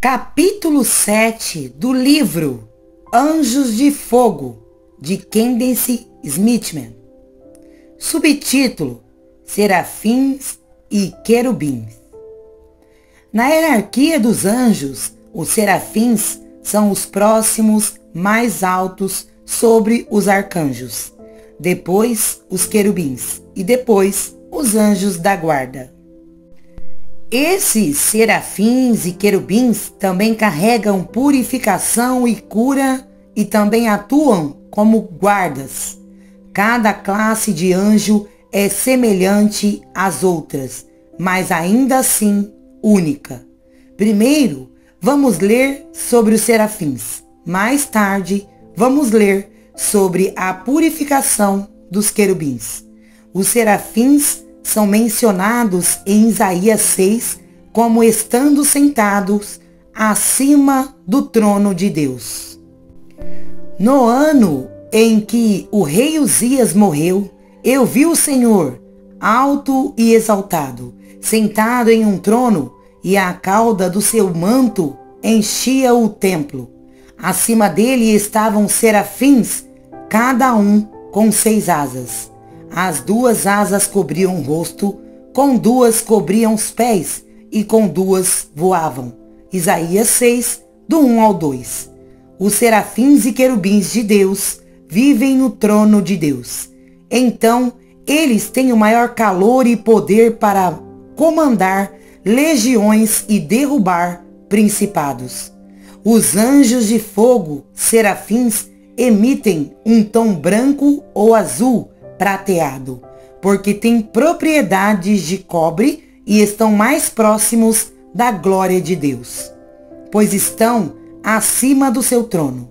Capítulo 7 do livro Anjos de Fogo, de Candace Smithman. Subtítulo: Serafins e Querubins. Na hierarquia dos anjos, os serafins são os próximos mais altos sobre os arcanjos, depois os querubins e depois os anjos da guarda. Esses serafins e querubins também carregam purificação e cura e também atuam como guardas. Cada classe de anjo é semelhante às outras, mas ainda assim única. Primeiro, vamos ler sobre os serafins. Mais tarde, vamos ler sobre a purificação dos querubins. Os serafins são mencionados em Isaías 6 como estando sentados acima do trono de Deus. No ano em que o rei Uzias morreu, eu vi o Senhor, alto e exaltado, sentado em um trono, e a cauda do seu manto enchia o templo. Acima dele estavam serafins, cada um com 6 asas. As 2 asas cobriam o rosto, com 2 cobriam os pés, e com 2 voavam. Isaías 6, do 1 ao 2. Os serafins e querubins de Deus vivem no trono de Deus. Então, eles têm o maior calor e poder para comandar legiões e derrubar principados. Os anjos de fogo, serafins, emitem um tom branco ou azul prateado, porque têm propriedades de cobre e estão mais próximos da glória de Deus, pois estão acima do seu trono.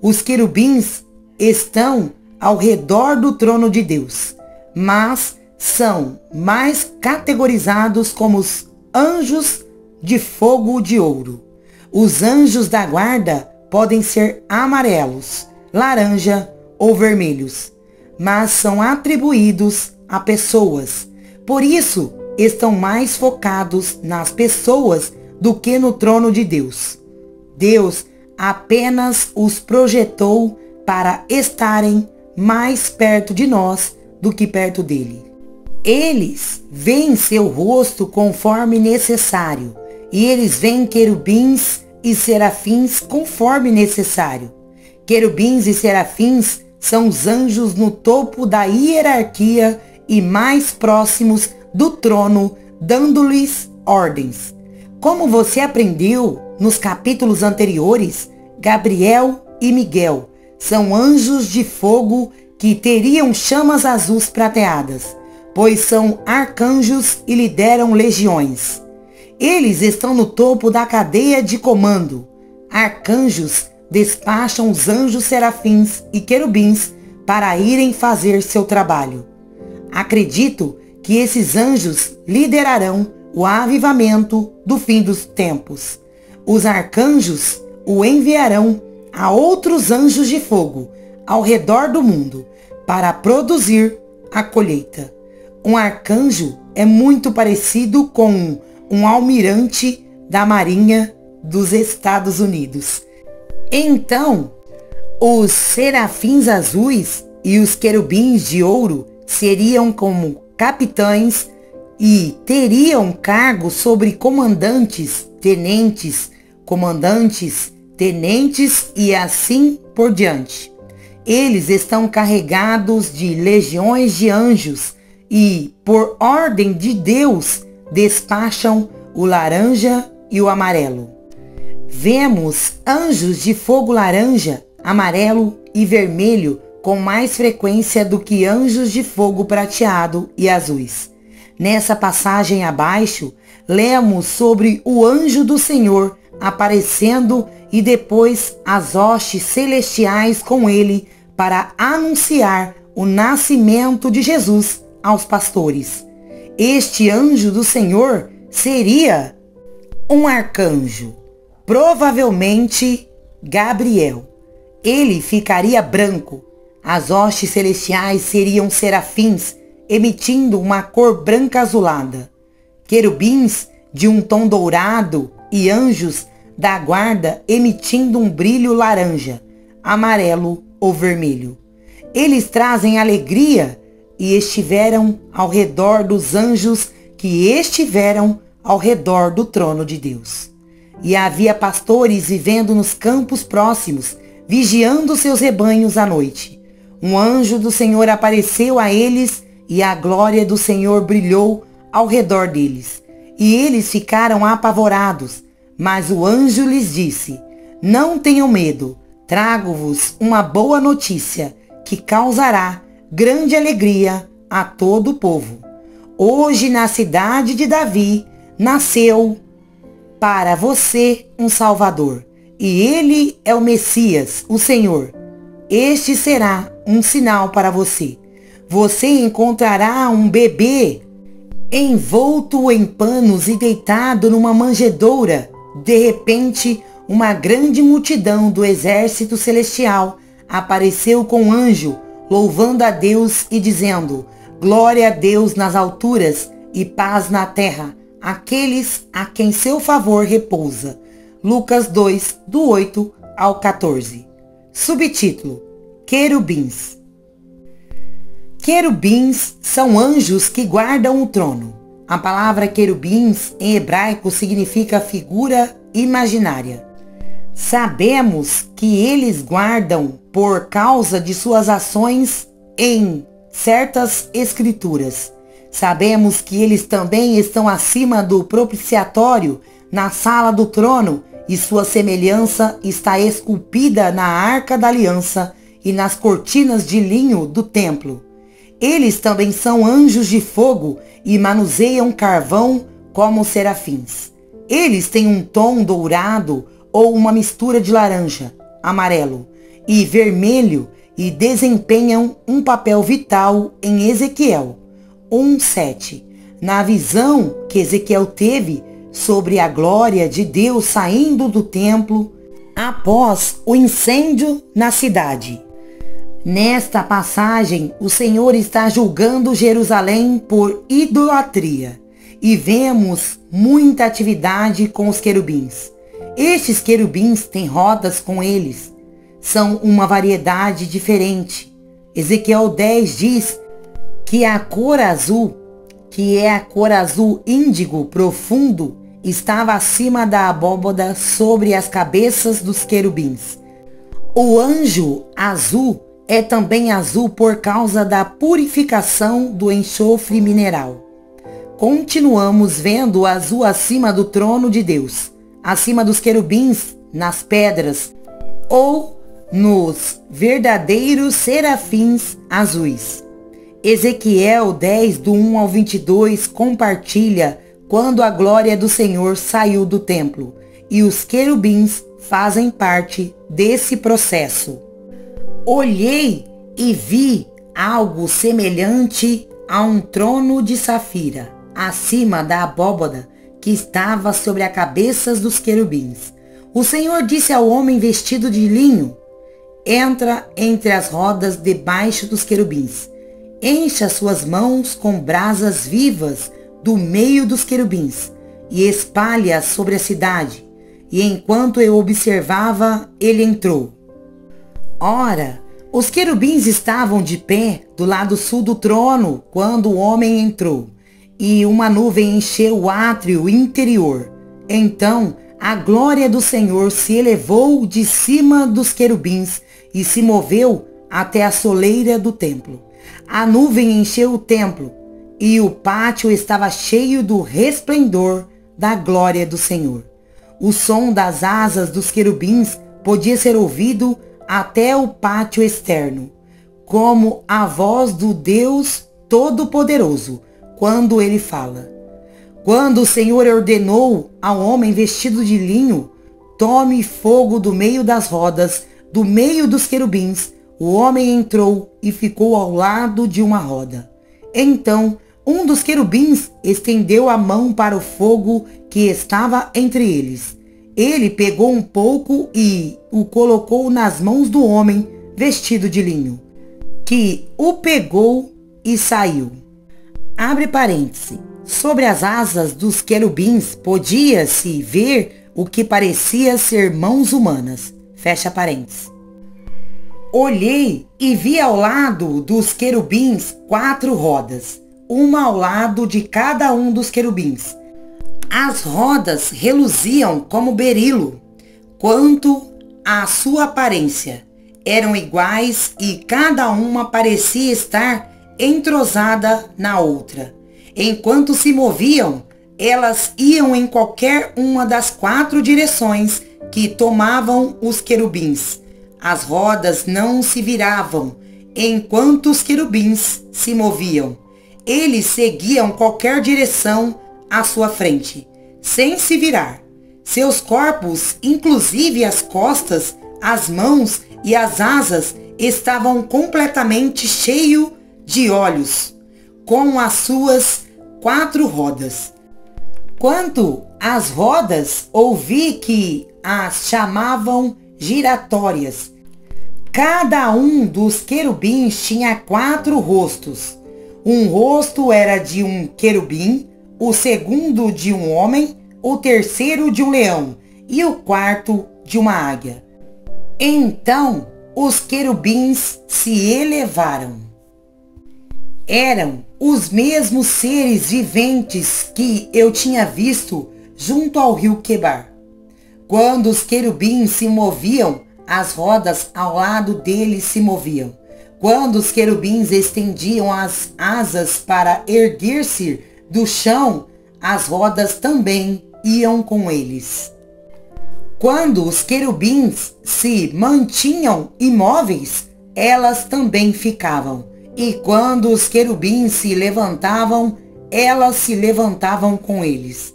Os querubins estão ao redor do trono de Deus, mas são mais categorizados como os anjos de fogo de ouro. Os anjos da guarda podem ser amarelos, laranja ou vermelhos, mas são atribuídos a pessoas. Por isso, estão mais focados nas pessoas do que no trono de Deus. Deus apenas os projetou para estarem mais perto de nós do que perto dele. Eles veem seu rosto conforme necessário, e eles veem querubins e serafins conforme necessário. Querubins e serafins são os anjos no topo da hierarquia e mais próximos do trono, dando-lhes ordens. Como você aprendeu nos capítulos anteriores, Gabriel e Miguel são anjos de fogo que teriam chamas azuis prateadas, pois são arcanjos e lideram legiões. Eles estão no topo da cadeia de comando. Arcanjos despacham os anjos serafins e querubins para irem fazer seu trabalho. Acredito que esses anjos liderarão o avivamento do fim dos tempos. Os arcanjos o enviarão a outros anjos de fogo ao redor do mundo para produzir a colheita. Um arcanjo é muito parecido com um almirante da Marinha dos Estados Unidos. Então, os serafins azuis e os querubins de ouro seriam como capitães e teriam cargo sobre comandantes, tenentes e assim por diante. Eles estão carregados de legiões de anjos e, por ordem de Deus, despacham o laranja e o amarelo. Vemos anjos de fogo laranja, amarelo e vermelho com mais frequência do que anjos de fogo prateado e azuis. Nessa passagem abaixo, lemos sobre o anjo do Senhor aparecendo e depois as hostes celestiais com ele para anunciar o nascimento de Jesus aos pastores. Este anjo do Senhor seria um arcanjo, provavelmente Gabriel. Ele ficaria branco. As hostes celestiais seriam serafins, emitindo uma cor branca azulada. Querubins de um tom dourado e anjos da guarda emitindo um brilho laranja, amarelo ou vermelho. Eles trazem alegria e estiveram ao redor dos anjos que estiveram ao redor do trono de Deus. E havia pastores vivendo nos campos próximos, vigiando seus rebanhos à noite. Um anjo do Senhor apareceu a eles e a glória do Senhor brilhou ao redor deles. E eles ficaram apavorados. Mas o anjo lhes disse: não tenham medo, trago-vos uma boa notícia que causará grande alegria a todo o povo. Hoje na cidade de Davi nasceu para você um Salvador, e ele é o Messias, o Senhor. Este será um sinal para você. Você encontrará um bebê envolto em panos e deitado numa manjedoura. De repente, uma grande multidão do exército celestial apareceu com um anjo, louvando a Deus e dizendo: glória a Deus nas alturas e paz na terra, aqueles a quem seu favor repousa. Lucas 2, do 8 ao 14. Subtítulo: Querubins. Querubins são anjos que guardam o trono. A palavra querubins em hebraico significa figura imaginária. Sabemos que eles guardam por causa de suas ações em certas escrituras. Sabemos que eles também estão acima do propiciatório na sala do trono e sua semelhança está esculpida na arca da aliança e nas cortinas de linho do templo. Eles também são anjos de fogo e manuseiam carvão como serafins. Eles têm um tom dourado ou uma mistura de laranja, amarelo e vermelho e desempenham um papel vital em Ezequiel 1:7. Na visão que Ezequiel teve sobre a glória de Deus saindo do templo após o incêndio na cidade. Nesta passagem, o Senhor está julgando Jerusalém por idolatria e vemos muita atividade com os querubins. Estes querubins têm rodas com eles. São uma variedade diferente. Ezequiel 10 diz que a cor azul, que é a cor azul índigo profundo, estava acima da abóbada sobre as cabeças dos querubins. O anjo azul é também azul por causa da purificação do enxofre mineral. Continuamos vendo o azul acima do trono de Deus, acima dos querubins, nas pedras ou nos verdadeiros serafins azuis. Ezequiel 10, do 1 ao 22, compartilha quando a glória do Senhor saiu do templo, e os querubins fazem parte desse processo. Olhei e vi algo semelhante a um trono de safira, acima da abóbada que estava sobre as cabeças dos querubins. O Senhor disse ao homem vestido de linho: entra entre as rodas debaixo dos querubins. Encha suas mãos com brasas vivas do meio dos querubins e espalha sobre a cidade. E enquanto eu observava, ele entrou. Ora, os querubins estavam de pé do lado sul do trono quando o homem entrou, e uma nuvem encheu o átrio interior. Então a glória do Senhor se elevou de cima dos querubins e se moveu até a soleira do templo. A nuvem encheu o templo, e o pátio estava cheio do resplendor da glória do Senhor. O som das asas dos querubins podia ser ouvido até o pátio externo, como a voz do Deus Todo-Poderoso, quando ele fala. Quando o Senhor ordenou ao homem vestido de linho: tome fogo do meio das rodas, do meio dos querubins, o homem entrou e ficou ao lado de uma roda. Então, um dos querubins estendeu a mão para o fogo que estava entre eles. Ele pegou um pouco e o colocou nas mãos do homem vestido de linho, que o pegou e saiu. Abre parêntese. Sobre as asas dos querubins podia-se ver o que parecia ser mãos humanas. Fecha parênteses. Olhei e vi ao lado dos querubins 4 rodas, uma ao lado de cada um dos querubins. As rodas reluziam como berilo. Quanto à sua aparência, eram iguais e cada uma parecia estar entrosada na outra. Enquanto se moviam, elas iam em qualquer uma das 4 direções que tomavam os querubins. As rodas não se viravam enquanto os querubins se moviam. Eles seguiam qualquer direção à sua frente, sem se virar. Seus corpos, inclusive as costas, as mãos e as asas, estavam completamente cheios de olhos, com as suas 4 rodas. Quanto às rodas, ouvi que as chamavam giratórias. Cada um dos querubins tinha 4 rostos. Um rosto era de um querubim, o segundo de um homem, o terceiro de um leão e o quarto de uma águia. Então os querubins se elevaram. Eram os mesmos seres viventes que eu tinha visto junto ao rio Quebar. Quando os querubins se moviam, as rodas ao lado deles se moviam. Quando os querubins estendiam as asas para erguer-se do chão, as rodas também iam com eles. Quando os querubins se mantinham imóveis, elas também ficavam. E quando os querubins se levantavam, elas se levantavam com eles.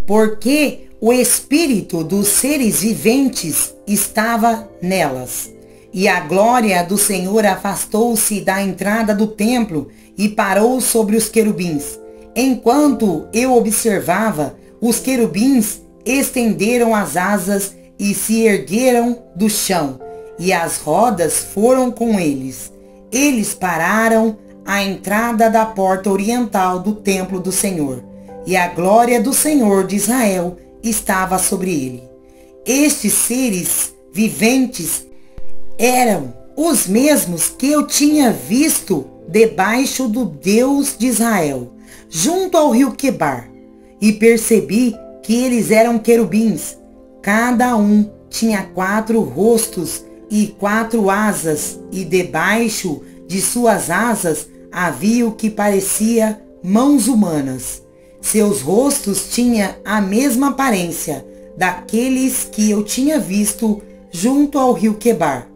Porque o espírito dos seres viventes estava nelas. E a glória do Senhor afastou-se da entrada do templo e parou sobre os querubins. Enquanto eu observava, os querubins estenderam as asas e se ergueram do chão, e as rodas foram com eles. Eles pararam à entrada da porta oriental do templo do Senhor, e a glória do Senhor de Israel estava sobre ele. Estes seres viventes eram os mesmos que eu tinha visto debaixo do Deus de Israel, junto ao rio Quebar, e percebi que eles eram querubins. Cada um tinha 4 rostos e 4 asas, e debaixo de suas asas havia o que parecia mãos humanas. Seus rostos tinham a mesma aparência daqueles que eu tinha visto junto ao rio Quebar.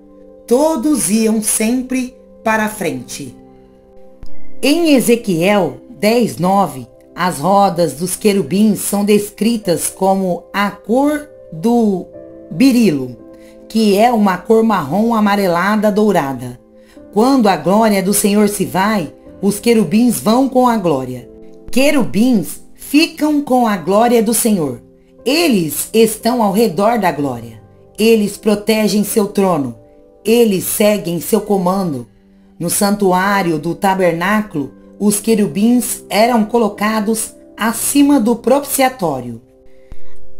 Todos iam sempre para a frente. Em Ezequiel 10:9, as rodas dos querubins são descritas como a cor do berilo, que é uma cor marrom amarelada dourada. Quando a glória do Senhor se vai, os querubins vão com a glória. Querubins ficam com a glória do Senhor. Eles estão ao redor da glória. Eles protegem seu trono. Eles seguem seu comando. No santuário do tabernáculo, os querubins eram colocados acima do propiciatório.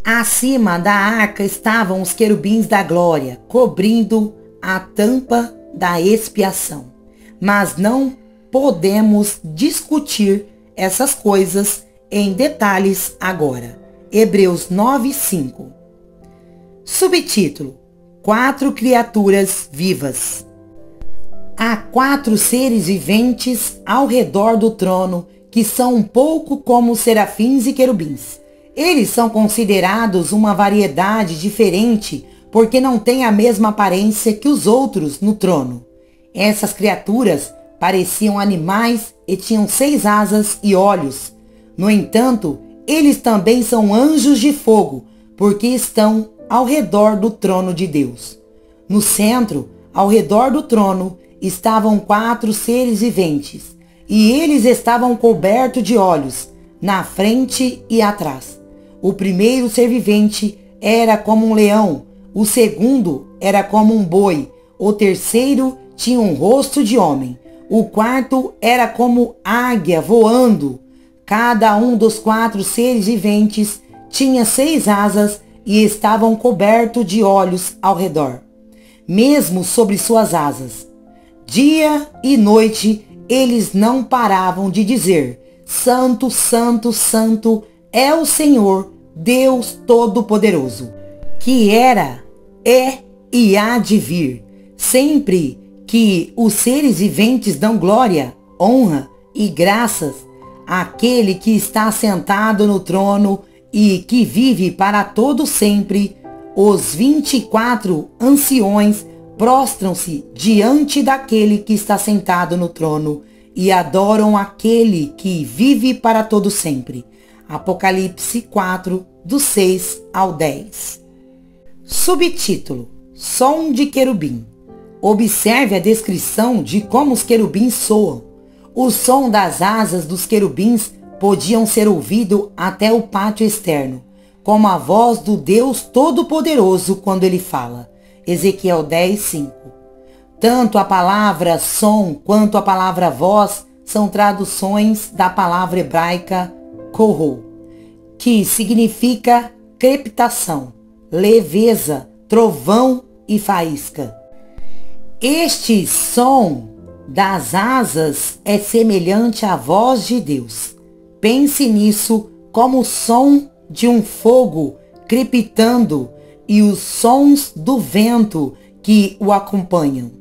Acima da arca estavam os querubins da glória, cobrindo a tampa da expiação. Mas não podemos discutir essas coisas em detalhes agora. Hebreus 9:5. Subtítulo: 4 criaturas vivas. Há 4 seres viventes ao redor do trono que são um pouco como serafins e querubins. Eles são considerados uma variedade diferente porque não têm a mesma aparência que os outros no trono. Essas criaturas pareciam animais e tinham 6 asas e olhos. No entanto, eles também são anjos de fogo, porque estão ao redor do trono de Deus. No centro, ao redor do trono, estavam 4 seres viventes, e eles estavam cobertos de olhos, na frente e atrás. O primeiro ser vivente era como um leão, o segundo era como um boi, o terceiro tinha um rosto de homem, o quarto era como águia voando. Cada um dos 4 seres viventes tinha 6 asas e estavam cobertos de olhos ao redor, mesmo sobre suas asas. Dia e noite eles não paravam de dizer: Santo, Santo, Santo é o Senhor, Deus Todo-Poderoso, que era, é e há de vir. Sempre que os seres viventes dão glória, honra e graças àquele que está sentado no trono e que vive para todo sempre, os 24 anciões prostram-se diante daquele que está sentado no trono e adoram aquele que vive para todo sempre. Apocalipse 4, do 6 ao 10. Subtítulo: Som de querubim. Observe a descrição de como os querubins soam. O som das asas dos querubins podiam ser ouvido até o pátio externo, como a voz do Deus Todo-Poderoso quando ele fala. Ezequiel 10, 5. Tanto a palavra som quanto a palavra voz são traduções da palavra hebraica kohol, que significa crepitação, leveza, trovão e faísca. Este som das asas é semelhante à voz de Deus. Pense nisso como o som de um fogo crepitando e os sons do vento que o acompanham.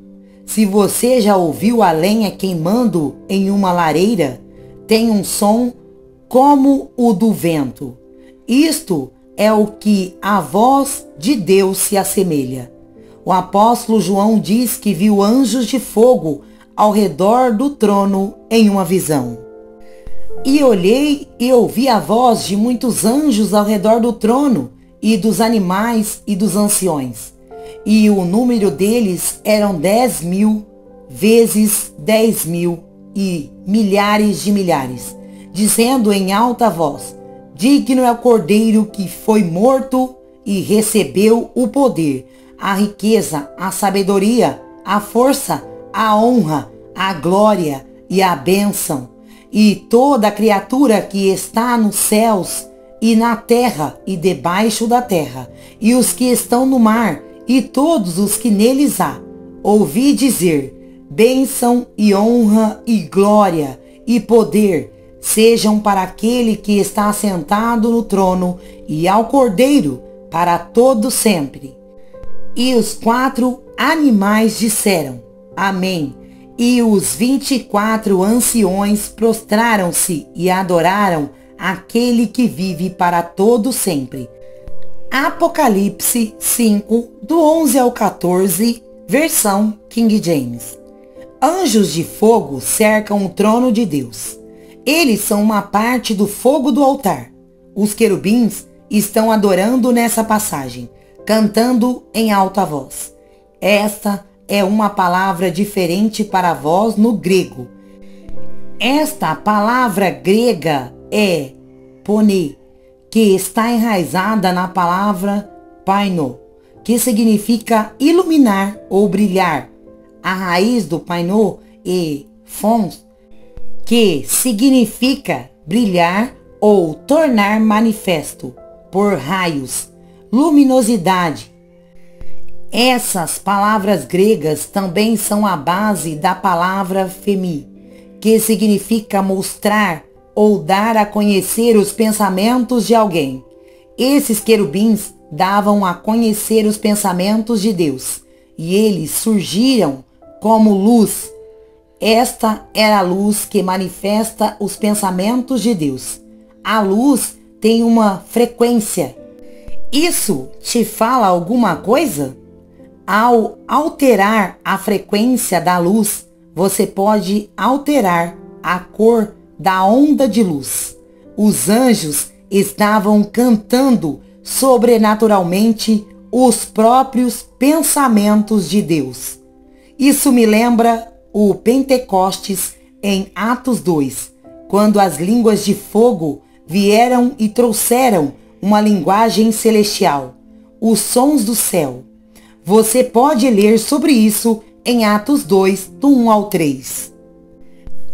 Se você já ouviu a lenha queimando em uma lareira, tem um som como o do vento. Isto é o que a voz de Deus se assemelha. O apóstolo João diz que viu anjos de fogo ao redor do trono em uma visão. E olhei e ouvi a voz de muitos anjos ao redor do trono, e dos animais e dos anciões. E o número deles eram 10.000 vezes 10.000 e milhares de milhares, dizendo em alta voz: Digno é o Cordeiro que foi morto e recebeu o poder, a riqueza, a sabedoria, a força, a honra, a glória e a bênção. E toda criatura que está nos céus e na terra e debaixo da terra, e os que estão no mar, e todos os que neles há, ouvi dizer: bênção e honra e glória e poder sejam para aquele que está assentado no trono e ao Cordeiro para todo sempre. E os 4 animais disseram: Amém. E os 24 anciões prostraram-se e adoraram aquele que vive para todo sempre. Apocalipse 5, do 11 ao 14, versão King James. Anjos de fogo cercam o trono de Deus. Eles são uma parte do fogo do altar. Os querubins estão adorando nessa passagem, cantando em alta voz. Esta é uma palavra diferente para voz no grego. Esta palavra grega é pone, que está enraizada na palavra paino, que significa iluminar ou brilhar. A raiz do paino é fons, que significa brilhar ou tornar manifesto, por raios, luminosidade. Essas palavras gregas também são a base da palavra femi, que significa mostrar ou dar a conhecer os pensamentos de alguém. Esses querubins davam a conhecer os pensamentos de Deus, e eles surgiram como luz. Esta era a luz que manifesta os pensamentos de Deus. A luz tem uma frequência. Isso te fala alguma coisa? Ao alterar a frequência da luz, você pode alterar a cor da onda de luz. Os anjos estavam cantando sobrenaturalmente os próprios pensamentos de Deus. Isso me lembra o Pentecostes em Atos 2, quando as línguas de fogo vieram e trouxeram uma linguagem celestial, os sons do céu. Você pode ler sobre isso em Atos 2, do 1 ao 3.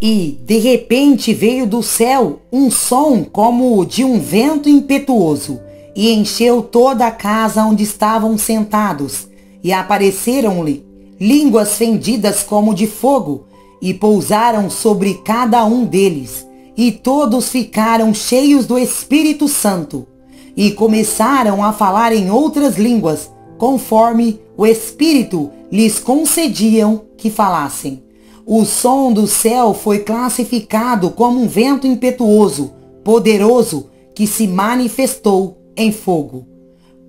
E, de repente, veio do céu um som como o de um vento impetuoso, e encheu toda a casa onde estavam sentados, e apareceram-lhe línguas fendidas como de fogo, e pousaram sobre cada um deles, e todos ficaram cheios do Espírito Santo, e começaram a falar em outras línguas, conforme o Espírito lhes concediam que falassem. O som do céu foi classificado como um vento impetuoso, poderoso, que se manifestou em fogo.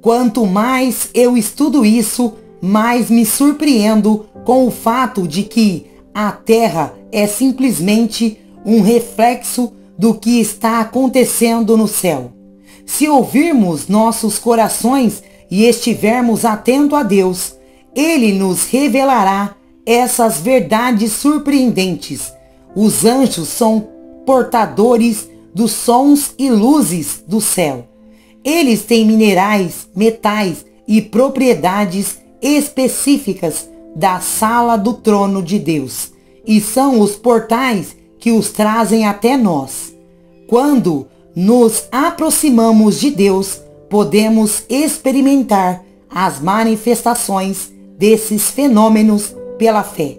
Quanto mais eu estudo isso, mais me surpreendo com o fato de que a Terra é simplesmente um reflexo do que está acontecendo no céu. Se ouvirmos nossos corações e estivermos atentos a Deus, Ele nos revelará essas verdades surpreendentes. Os anjos são portadores dos sons e luzes do céu. Eles têm minerais, metais e propriedades específicas da sala do trono de Deus, e são os portais que os trazem até nós. Quando nos aproximamos de Deus, podemos experimentar as manifestações desses fenômenos pela fé.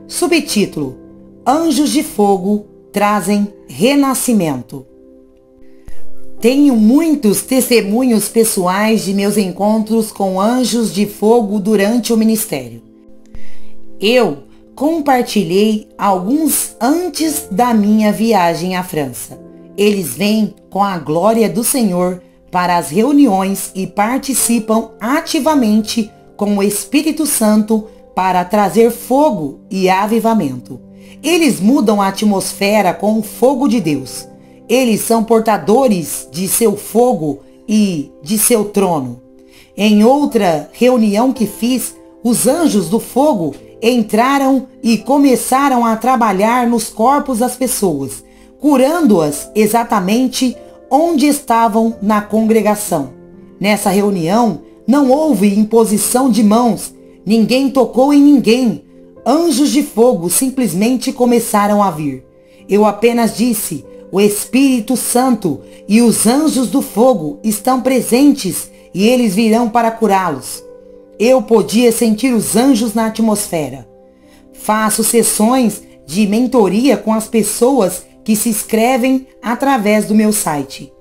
Subtítulo: Anjos de fogo trazem renascimento. Tenho muitos testemunhos pessoais de meus encontros com anjos de fogo durante o ministério. Eu compartilhei alguns antes da minha viagem à França. Eles vêm com a glória do Senhor para as reuniões e participam ativamente com o Espírito Santo para trazer fogo e avivamento. Eles mudam a atmosfera com o fogo de Deus. Eles são portadores de seu fogo e de seu trono. Em outra reunião que fiz, os anjos do fogo entraram e começaram a trabalhar nos corpos das pessoas, curando-as exatamente onde estavam na congregação. Nessa reunião, não houve imposição de mãos, ninguém tocou em ninguém. Anjos de fogo simplesmente começaram a vir. Eu apenas disse: o Espírito Santo e os anjos do fogo estão presentes e eles virão para curá-los. Eu podia sentir os anjos na atmosfera. Faço sessões de mentoria com as pessoas que se inscrevem através do meu site.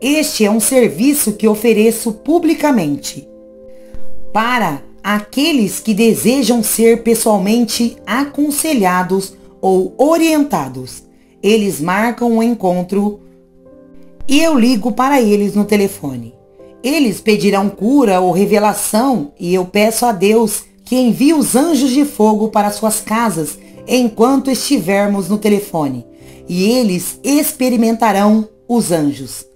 Este é um serviço que ofereço publicamente para aqueles que desejam ser pessoalmente aconselhados ou orientados. Eles marcam um encontro e eu ligo para eles no telefone. Eles pedirão cura ou revelação e eu peço a Deus que envie os anjos de fogo para suas casas enquanto estivermos no telefone. E eles experimentarão os anjos.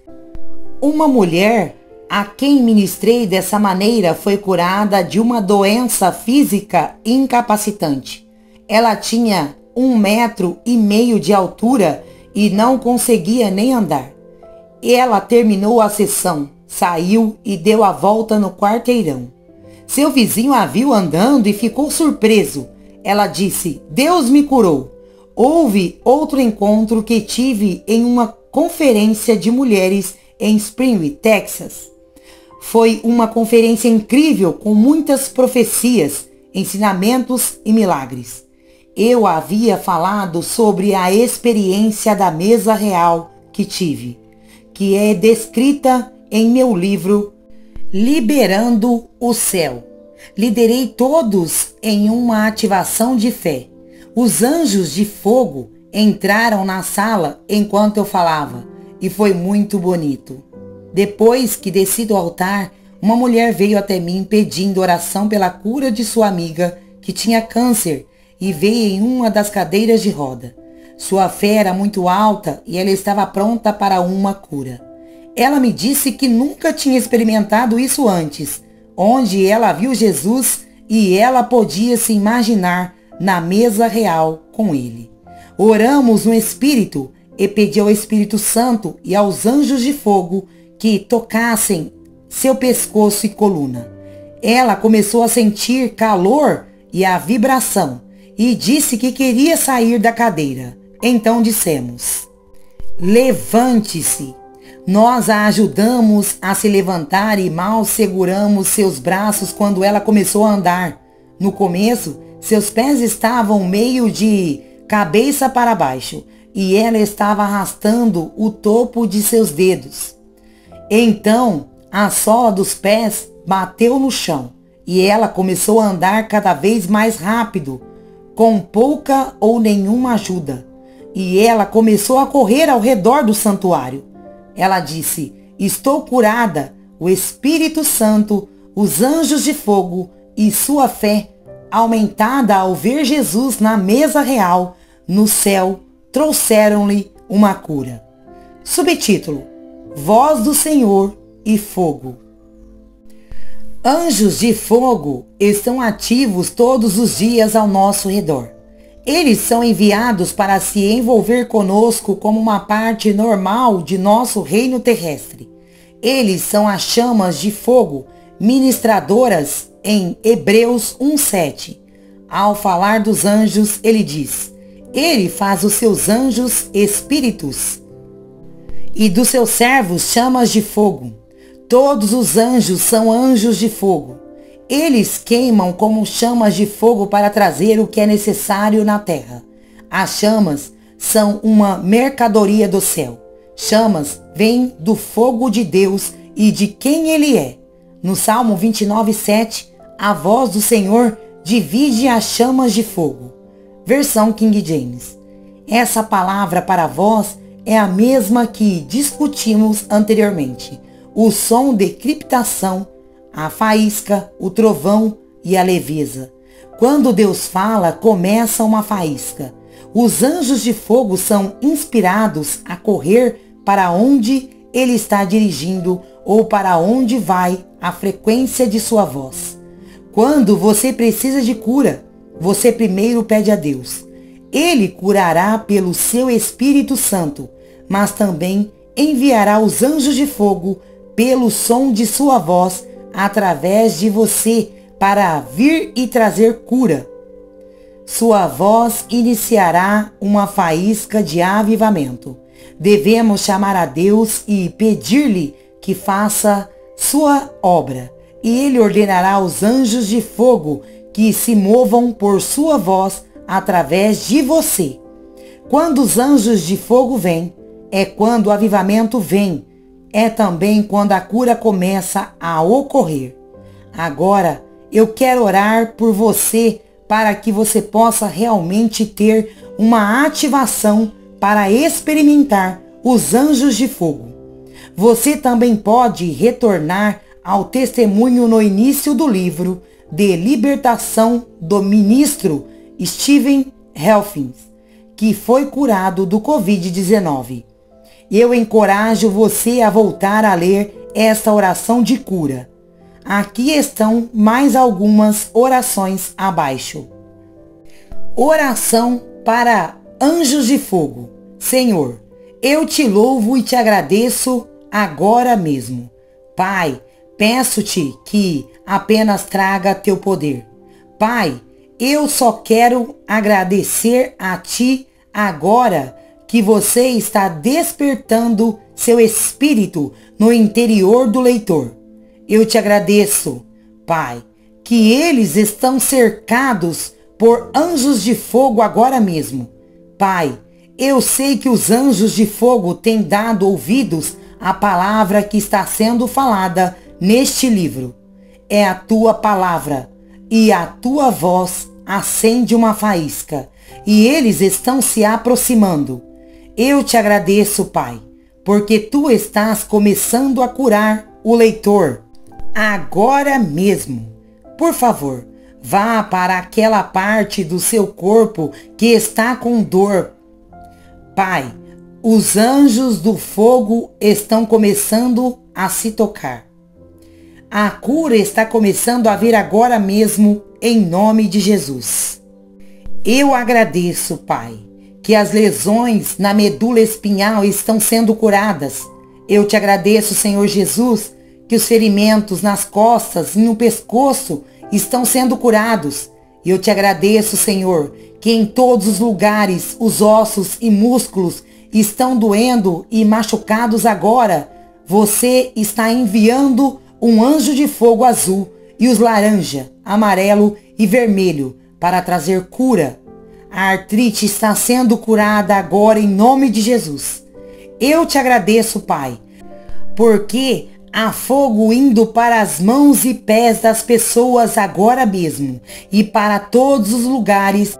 Uma mulher a quem ministrei dessa maneira foi curada de uma doença física incapacitante. Ela tinha 1,5 metro de altura e não conseguia nem andar. Ela terminou a sessão, saiu e deu a volta no quarteirão. Seu vizinho a viu andando e ficou surpreso. Ela disse: Deus me curou. Houve outro encontro que tive em uma conferência de mulheres em Springfield, Texas. Foi uma conferência incrível com muitas profecias, ensinamentos e milagres. Eu havia falado sobre a experiência da mesa real que tive, que é descrita em meu livro Liberando o Céu. Liderei todos em uma ativação de fé. Os anjos de fogo entraram na sala enquanto eu falava e foi muito bonito. Depois que desci do altar, uma mulher veio até mim pedindo oração pela cura de sua amiga que tinha câncer e veio em uma das cadeiras de roda. Sua fé era muito alta e ela estava pronta para uma cura. Ela me disse que nunca tinha experimentado isso antes, onde ela viu Jesus e ela podia se imaginar na mesa real com ele. Oramos no Espírito e pedi ao Espírito Santo e aos anjos de fogo que tocassem seu pescoço e coluna. Ela começou a sentir calor e a vibração e disse que queria sair da cadeira. Então dissemos: levante-se. Nós a ajudamos a se levantar e mal seguramos seus braços quando ela começou a andar. No começo, seus pés estavam meio de cabeça para baixo e ela estava arrastando o topo de seus dedos. Então, a sola dos pés bateu no chão e ela começou a andar cada vez mais rápido, com pouca ou nenhuma ajuda. E ela começou a correr ao redor do santuário. Ela disse: estou curada, o Espírito Santo, os anjos de fogo e sua fé, aumentada ao ver Jesus na mesa real, no céu, trouxeram-lhe uma cura. Subtítulo: Voz do Senhor e Fogo. Anjos de fogo estão ativos todos os dias ao nosso redor. Eles são enviados para se envolver conosco como uma parte normal de nosso reino terrestre. Eles são as chamas de fogo ministradoras em Hebreus 1:7. Ao falar dos anjos, ele diz: ele faz os seus anjos espíritos e dos seus servos chamas de fogo. Todos os anjos são anjos de fogo. Eles queimam como chamas de fogo para trazer o que é necessário na terra. As chamas são uma mercadoria do céu. Chamas vêm do fogo de Deus e de quem Ele é. No Salmo 29:7, a voz do Senhor divide as chamas de fogo. Versão King James. Essa palavra para voz é a mesma que discutimos anteriormente. O som de criptação, a faísca, o trovão e a leveza. Quando Deus fala, começa uma faísca. Os anjos de fogo são inspirados a correr para onde Ele está dirigindo ou para onde vai a frequência de sua voz. Quando você precisa de cura, você primeiro pede a Deus. Ele curará pelo seu Espírito Santo, mas também enviará os anjos de fogo pelo som de sua voz através de você para vir e trazer cura. Sua voz iniciará uma faísca de avivamento. Devemos chamar a Deus e pedir-lhe que faça sua obra. E Ele ordenará aos anjos de fogo que se movam por sua voz através de você. Quando os anjos de fogo vêm, é quando o avivamento vem. É também quando a cura começa a ocorrer. Agora, eu quero orar por você para que você possa realmente ter uma ativação para experimentar os anjos de fogo. Você também pode retornar ao testemunho no início do livro de libertação do ministro Steven Helfins, que foi curado do Covid-19. Eu encorajo você a voltar a ler esta oração de cura. Aqui estão mais algumas orações abaixo. Oração para anjos de fogo. Senhor, eu te louvo e te agradeço agora mesmo. Pai, peço-te que apenas traga teu poder. Pai, eu só quero agradecer a ti agora que você está despertando seu espírito no interior do leitor. Eu te agradeço, Pai, que eles estão cercados por anjos de fogo agora mesmo. Pai, eu sei que os anjos de fogo têm dado ouvidos à palavra que está sendo falada neste livro. É a tua palavra e a tua voz acende uma faísca e eles estão se aproximando. Eu te agradeço, Pai, porque tu estás começando a curar o leitor agora mesmo. Por favor, vá para aquela parte do seu corpo que está com dor. Pai, os anjos do fogo estão começando a se tocar. A cura está começando a vir agora mesmo, em nome de Jesus. Eu agradeço, Pai, que as lesões na medula espinhal estão sendo curadas. Eu te agradeço, Senhor Jesus, que os ferimentos nas costas e no pescoço estão sendo curados. E eu te agradeço, Senhor, que em todos os lugares os ossos e músculos estão doendo e machucados agora, você está enviando um anjo de fogo azul e os laranja, amarelo e vermelho para trazer cura. A artrite está sendo curada agora em nome de Jesus. Eu te agradeço, Pai, porque há fogo indo para as mãos e pés das pessoas agora mesmo e para todos os lugares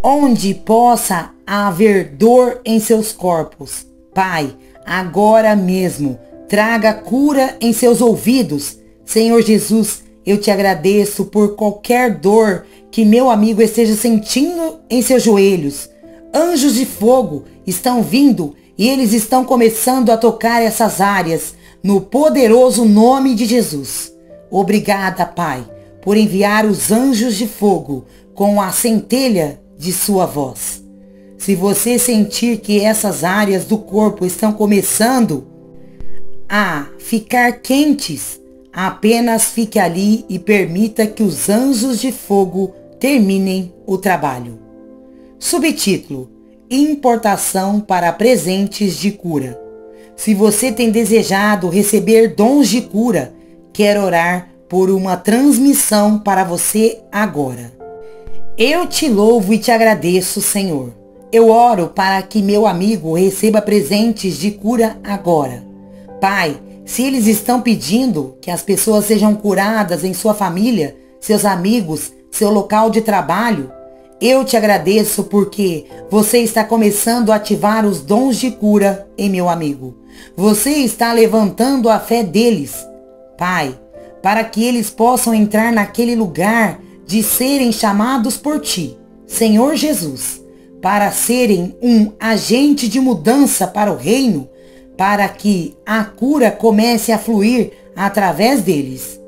onde possa haver dor em seus corpos. Pai, agora mesmo, traga cura em seus ouvidos. Senhor Jesus, eu te agradeço por qualquer dor que meu amigo esteja sentindo em seus joelhos. Anjos de fogo estão vindo e eles estão começando a tocar essas áreas no poderoso nome de Jesus. Obrigada, Pai, por enviar os anjos de fogo com a centelha de sua voz. Se você sentir que essas áreas do corpo estão começando a ficar quentes, apenas fique ali e permita que os anjos de fogo terminem o trabalho. Subtítulo: Importação para presentes de cura. Se você tem desejado receber dons de cura, quero orar por uma transmissão para você agora. Eu te louvo e te agradeço, Senhor. Eu oro para que meu amigo receba presentes de cura agora. Pai, se eles estão pedindo que as pessoas sejam curadas em sua família, seus amigos, seu local de trabalho, eu te agradeço porque você está começando a ativar os dons de cura em meu amigo. Você está levantando a fé deles, Pai, para que eles possam entrar naquele lugar de serem chamados por Ti, Senhor Jesus, para serem um agente de mudança para o reino, para que a cura comece a fluir através deles.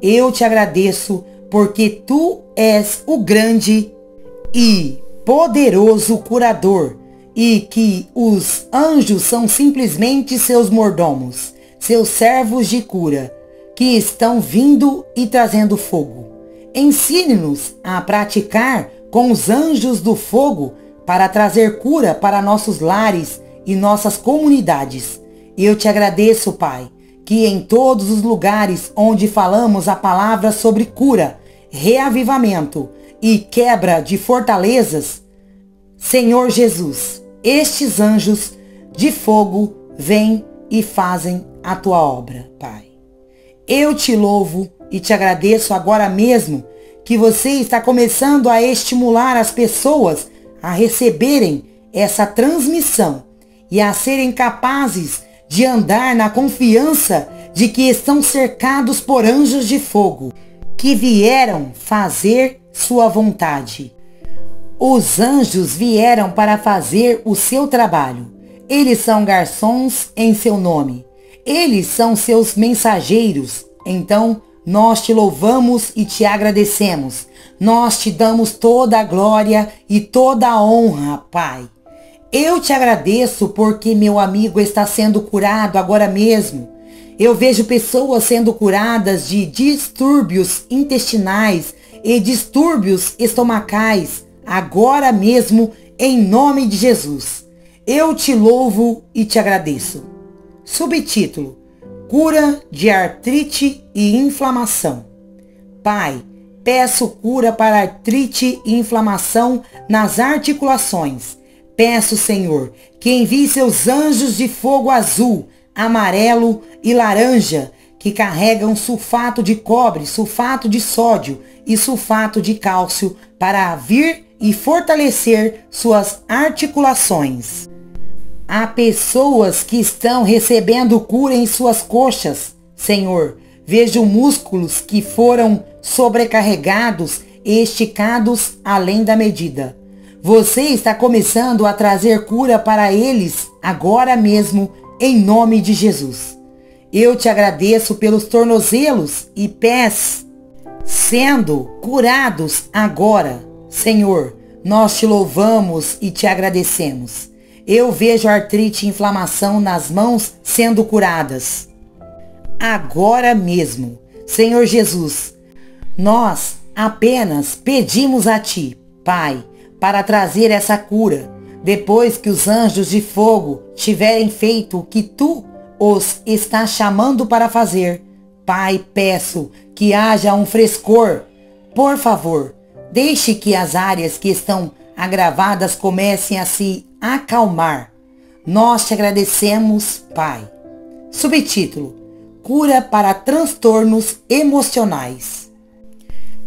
Eu te agradeço porque Tu és o grande e poderoso curador e que os anjos são simplesmente seus mordomos, seus servos de cura, que estão vindo e trazendo fogo. Ensine-nos a praticar com os anjos do fogo para trazer cura para nossos lares e nossas comunidades. Eu te agradeço, Pai, que em todos os lugares onde falamos a palavra sobre cura, reavivamento e quebra de fortalezas, Senhor Jesus, estes anjos de fogo vêm e fazem a tua obra, Pai. Eu te louvo e te agradeço agora mesmo que você está começando a estimular as pessoas a receberem essa transmissão e a serem capazes de andar na confiança de que estão cercados por anjos de fogo, que vieram fazer sua vontade. Os anjos vieram para fazer o seu trabalho. Eles são garçons em seu nome. Eles são seus mensageiros. Então, nós te louvamos e te agradecemos. Nós te damos toda a glória e toda a honra, Pai. Eu te agradeço porque meu amigo está sendo curado agora mesmo. Eu vejo pessoas sendo curadas de distúrbios intestinais e distúrbios estomacais, agora mesmo, em nome de Jesus. Eu te louvo e te agradeço. Subtítulo: Cura de artrite e inflamação. Pai, peço cura para artrite e inflamação nas articulações. Peço, Senhor, que envie seus anjos de fogo azul, amarelo e laranja, que carregam sulfato de cobre, sulfato de sódio e sulfato de cálcio para vir e fortalecer suas articulações. Há pessoas que estão recebendo cura em suas coxas. Senhor, vejo músculos que foram sobrecarregados e esticados além da medida. Você está começando a trazer cura para eles agora mesmo, em nome de Jesus. Eu te agradeço pelos tornozelos e pés sendo curados agora. Senhor, nós te louvamos e te agradecemos. Eu vejo artrite e inflamação nas mãos sendo curadas agora mesmo. Senhor Jesus, nós apenas pedimos a Ti, Pai, para trazer essa cura, Depois que os anjos de fogo tiverem feito o que tu os estás chamando para fazer, Pai, peço que haja um frescor. Por favor, deixe que as áreas que estão agravadas comecem a se acalmar. Nós te agradecemos, Pai. Subtítulo: Cura para transtornos emocionais.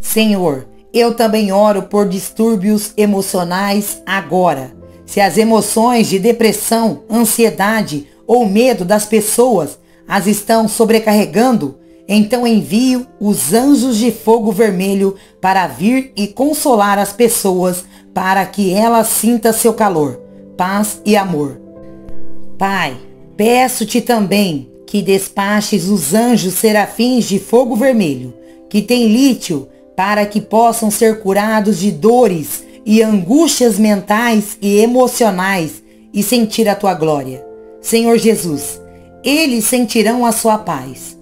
Senhor, eu também oro por distúrbios emocionais agora. Se as emoções de depressão, ansiedade ou medo das pessoas as estão sobrecarregando, então envio os anjos de fogo vermelho para vir e consolar as pessoas para que elas sintam seu calor, paz e amor. Pai, peço-te também que despaches os anjos serafins de fogo vermelho, que têm lítio, para que possam ser curados de dores e angústias mentais e emocionais e sentir a tua glória. Senhor Jesus, eles sentirão a sua paz.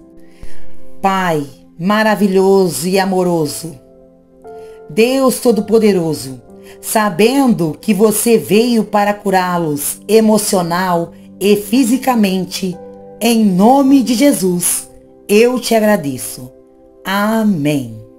Pai maravilhoso e amoroso, Deus Todo-Poderoso, sabendo que você veio para curá-los emocional e fisicamente, em nome de Jesus, eu te agradeço. Amém.